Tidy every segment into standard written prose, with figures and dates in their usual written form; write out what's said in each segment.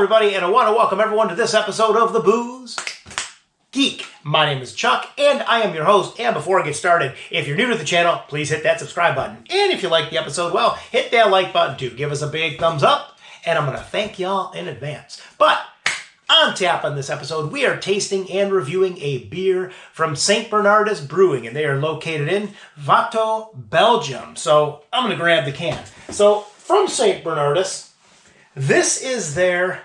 everybody, and I want to welcome everyone to this episode of the Booze Geek. My name is Chuck, and I am your host. And before I get started, if you're new to the channel, please hit that subscribe button. And if you like the episode, well, hit that like button too. Give us a big thumbs up, and I'm going to thank y'all in advance. But on tap on this episode, we are tasting and reviewing a beer from St. Bernardus Brewing, and they are located in Watou, Belgium. So I'm going to grab the can. So from St. Bernardus, this is their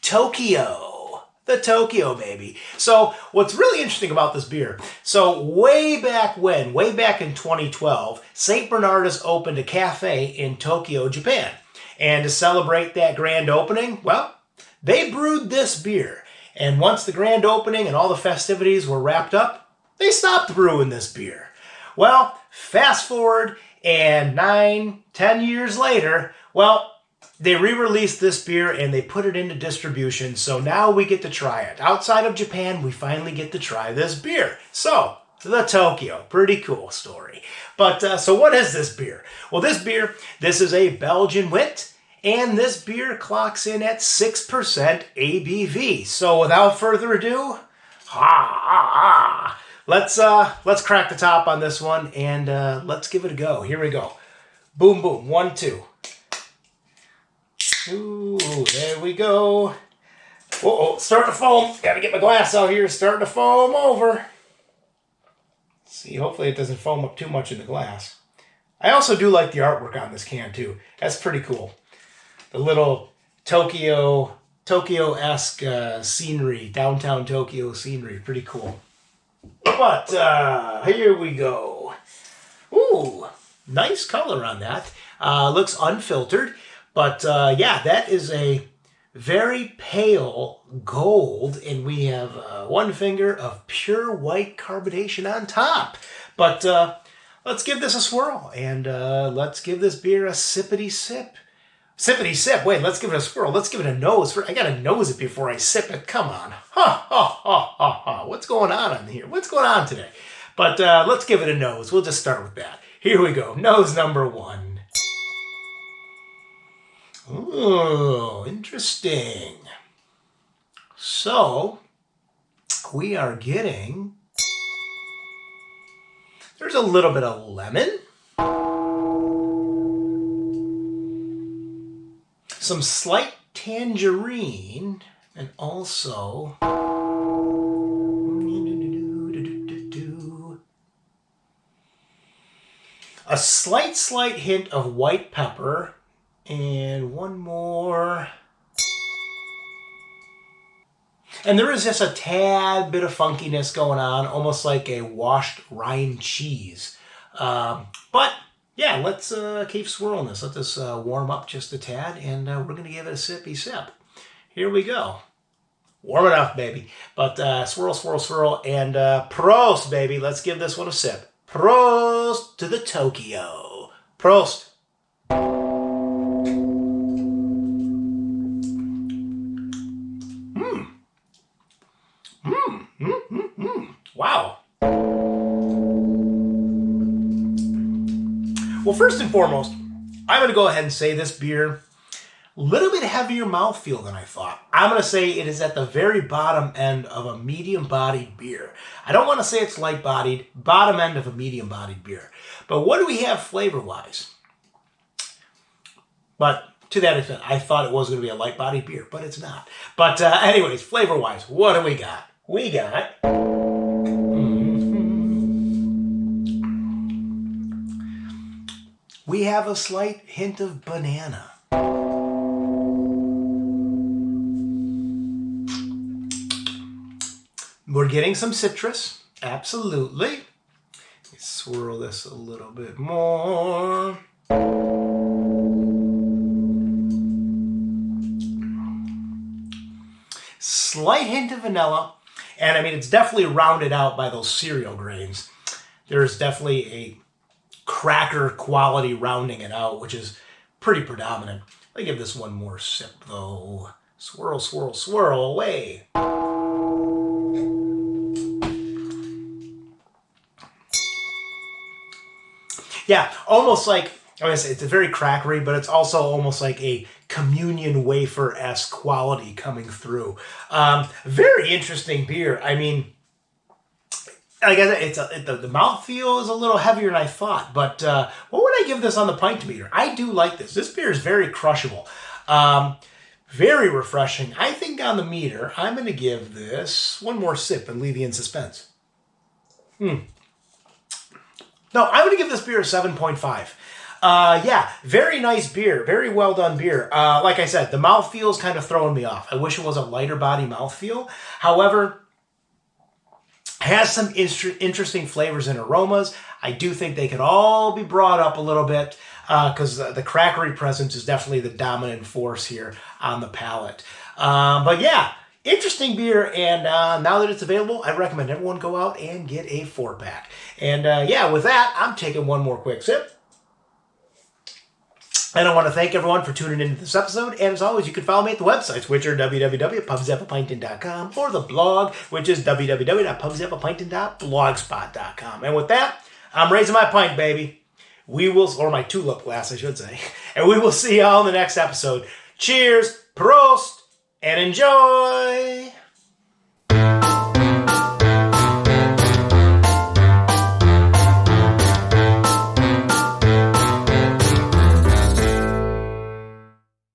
Tokyo. The Tokyo, baby. So what's really interesting about this beer, so way back in 2012, St. Bernardus opened a cafe in Tokyo, Japan. And to celebrate that grand opening, well, they brewed this beer. And once the grand opening and all the festivities were wrapped up, they stopped brewing this beer. Well, fast forward, and 9-10 years later, well, they re-released this beer and they put it into distribution, so now we get to try it. Outside of Japan, we finally get to try this beer. So, the Tokyo, pretty cool story. But, so what is this beer? Well, this is a Belgian wit, and this beer clocks in at 6% ABV. So, without further ado, let's crack the top on this one, and let's give it a go. Here we go. Boom, boom, 1, 2. Ooh, there we go. Uh-oh, starting to foam. Got to get my glass out here. Starting to foam over. See, hopefully it doesn't foam up too much in the glass. I also do like the artwork on this can, too. That's pretty cool. The little Tokyo-esque scenery, downtown Tokyo scenery. Pretty cool. But here we go. Ooh, nice color on that. Looks unfiltered. But, yeah, that is a very pale gold, and we have one finger of pure white carbonation on top. But let's give this a swirl, and let's give this beer a sippity sip. Sippity sip. Wait, let's give it a swirl. Let's give it a nose. I got to nose it before I sip it. Come on. Ha, ha, ha, ha, ha. What's going on here? What's going on today? But let's give it a nose. We'll just start with that. Here we go. Nose number 1. Oh, interesting. So, we are getting, there's a little bit of lemon, some slight tangerine, and also a slight hint of white pepper. And one more. And there is just a tad bit of funkiness going on, almost like a washed rind cheese. But, yeah, let's keep swirling this. Let this warm up just a tad, and we're going to give it a sippy sip. Here we go. Warm it up, baby. But swirl, swirl, swirl, and PROST, baby. Let's give this one a sip. PROST to the Tokyo. PROST. Wow. Well, first and foremost, I'm going to go ahead and say this beer, a little bit heavier mouthfeel than I thought. I'm going to say it is at the very bottom end of a medium-bodied beer. I don't want to say it's light-bodied, bottom end of a medium-bodied beer. But what do we have flavor-wise? But to that extent, I thought it was going to be a light-bodied beer, but it's not. But anyways, flavor-wise, what do we got? We got we have a slight hint of banana. We're getting some citrus, absolutely. Let's swirl this a little bit more. Slight hint of vanilla. And I mean, it's definitely rounded out by those cereal grains. There's definitely a cracker quality rounding it out, which is pretty predominant. Let me give this one more sip, though. Swirl, swirl, swirl away. Yeah, almost like, I was gonna say, it's very crackery, but it's also almost like a communion wafer-esque quality coming through. Very interesting beer. I mean, like I said, the mouthfeel is a little heavier than I thought, but what would I give this on the pint meter? I do like this. This beer is very crushable. Very refreshing. I think on the meter, I'm going to give this one more sip and leave you in suspense. No, I'm going to give this beer a 7.5. Yeah, very nice beer. Very well done beer. Like I said, the mouthfeel is kind of throwing me off. I wish it was a lighter body mouthfeel. However, has some interesting flavors and aromas. I do think they can all be brought up a little bit because the crackery presence is definitely the dominant force here on the palate. But yeah, interesting beer, and now that it's available, I recommend everyone go out and get a 4-pack. And yeah, with that, I'm taking one more quick sip. And I want to thank everyone for tuning into this episode. And as always, you can follow me at the websites, which are www.pubsapplepinting.com, or the blog, which is www.pubsapplepinting.blogspot.com. And with that, I'm raising my pint, baby. We will, or my tulip glass, I should say. And we will see y'all in the next episode. Cheers, PROST, and enjoy!